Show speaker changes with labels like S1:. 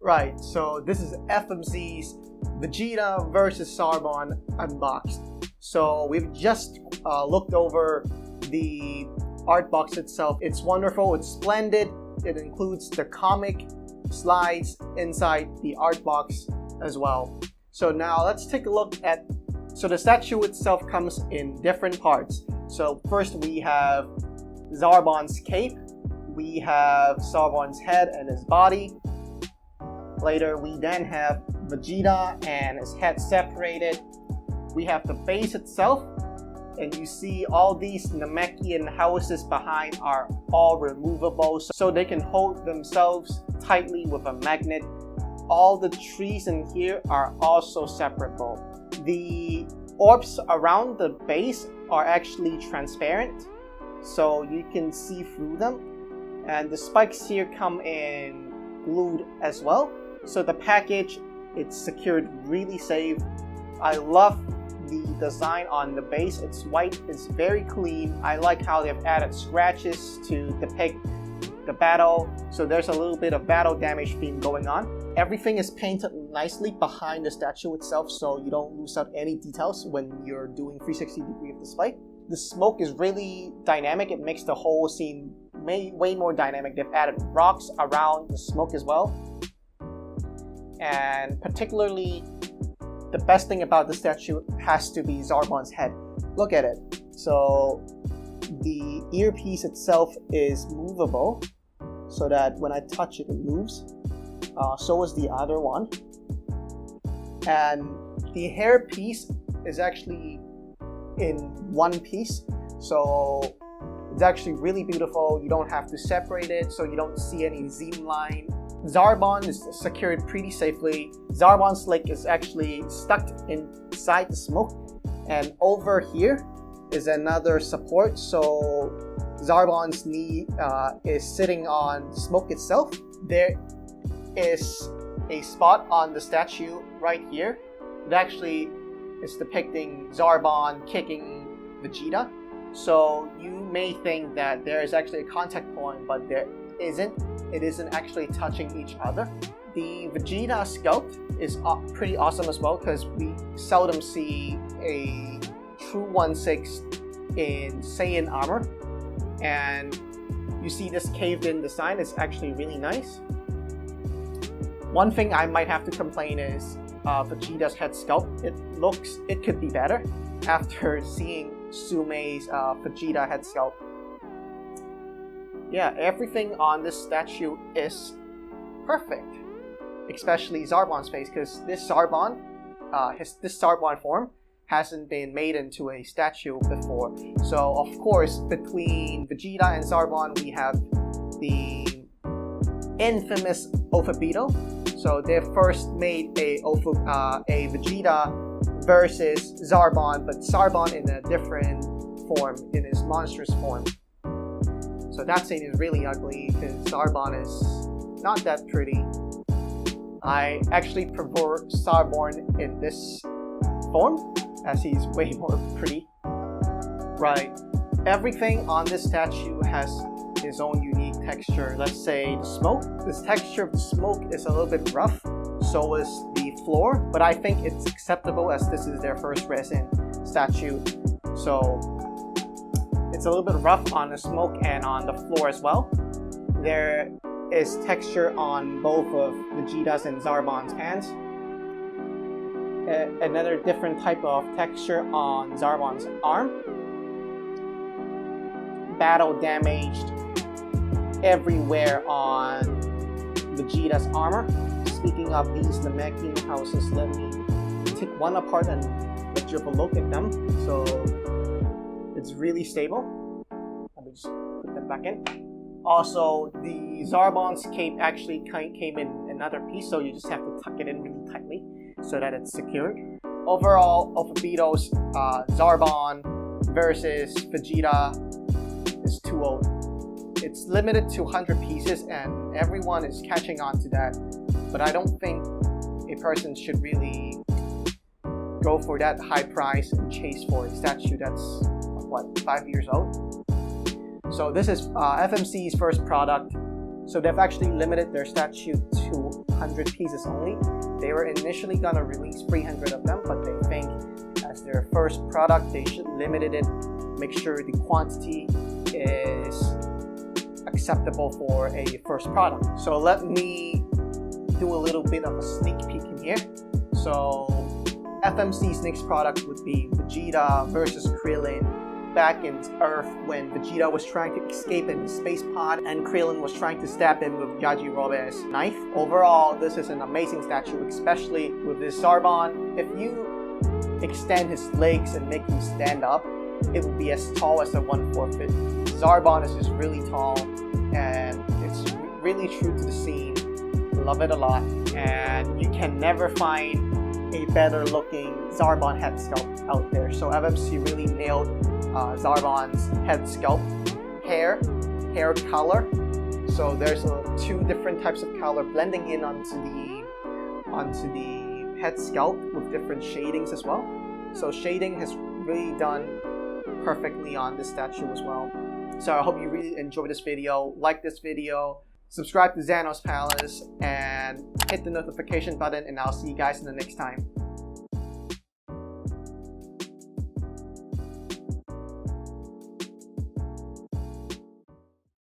S1: Right, so this is FMZ's Vegeta versus Zarbon unboxed. So we've just looked over the art box itself. It's wonderful, it's splendid. It includes the comic slides inside the art box as well. So now let's take a look at, so the statue itself comes in different parts. So first we have Zarbon's cape, we have Zarbon's head and his body. Later we then have Vegeta and his head separated. We have the base itself, and you see all these Namekian houses behind are all removable, so they can hold themselves tightly with a magnet. All the trees in here are also separable. The orbs around the base are actually transparent, so you can see through them. And the spikes here come in glued as well. So the package, it's secured really safe. I love the design on the base. It's white, it's very clean. I like how they've added scratches to depict the battle. So there's a little bit of battle damage theme going on. Everything is painted nicely behind the statue itself, so you don't lose out any details when you're doing 360 degree of display. The smoke is really dynamic. It makes the whole scene way more dynamic. They've added rocks around the smoke as well. And particularly, the best thing about the statue has to be Zarbon's head. Look at it. So the earpiece itself is movable, so that when I touch it, it moves. So is the other one. And the hair piece is actually in one piece, so it's actually really beautiful. You don't have to separate it, so you don't see any seam line. Zarbon is secured pretty safely. Zarbon's leg is actually stuck inside the smoke, and over here is another support, so Zarbon's knee is sitting on smoke itself. There is a spot on the statue right here. It actually is depicting Zarbon kicking Vegeta. So you may think that there is actually a contact point, but there isn't. It isn't actually touching each other. The Vegeta sculpt is pretty awesome as well, because we seldom see a true 1/6 in Saiyan armor. And you see this caved in design is actually really nice. One thing I might have to complain is Vegeta's head sculpt. It could be better after seeing Sumei's Vegeta head sculpt. Yeah, everything on this statue is perfect, especially Zarbon's face, because this Zarbon, this Zarbon form hasn't been made into a statue before. So of course, between Vegeta and Zarbon, we have the infamous Alphabito. So they first made a Vegeta versus Zarbon, but Zarbon in a different form, in his monstrous form. So that scene is really ugly because Zarbon is not that pretty. I actually prefer Zarbon in this form, as he's way more pretty. Right. Everything on this statue has his own unique texture. Let's say the smoke. This texture of the smoke is a little bit rough, so is the floor, but I think it's acceptable as this is their first resin statue. So it's a little bit rough on the smoke and on the floor as well. There is texture on both of Vegeta's and Zarbon's hands. Another different type of texture on Zarbon's arm. Battle damaged everywhere on Vegeta's armor. Speaking of these Namekian houses, let me take one apart and let you have a look at them. So it's really stable. Let me just put that back in. Also, the Zarbon's cape actually came in another piece, so you just have to tuck it in really tightly so that it's secured. Overall, Alphabito's Zarbon versus Vegeta is 2-0. It's limited to 100 pieces and everyone is catching on to that, but I don't think a person should really go for that high price and chase for a statue that's, what, 5 years old? So this is FMZ's first product. So they've actually limited their statue to 100 pieces only. They were initially gonna release 300 of them, but they think as their first product, they should limit it, make sure the quantity is acceptable for a first product. So let me do a little bit of a sneak peek in here. So FMC's next product would be Vegeta versus Krillin back in Earth when Vegeta was trying to escape in the space pod and Krillin was trying to stab him with Yajirobe's knife. Overall, this is an amazing statue, especially with this Zarbon. If you extend his legs and make him stand up, it will be as tall as a 1/4 fit. Zarbon is just really tall and it's really true to the scene. Love it a lot, and you can never find a better looking Zarbon head sculpt out there. So FMC really nailed Zarbon's head sculpt. Hair color. So there's two different types of color blending in onto the head sculpt with different shadings as well. So shading has really done perfectly on this statue as well. So I hope you really enjoyed this video. Like this video, subscribe to Xanos Palace, and hit the notification button, and I'll see you guys in the next time.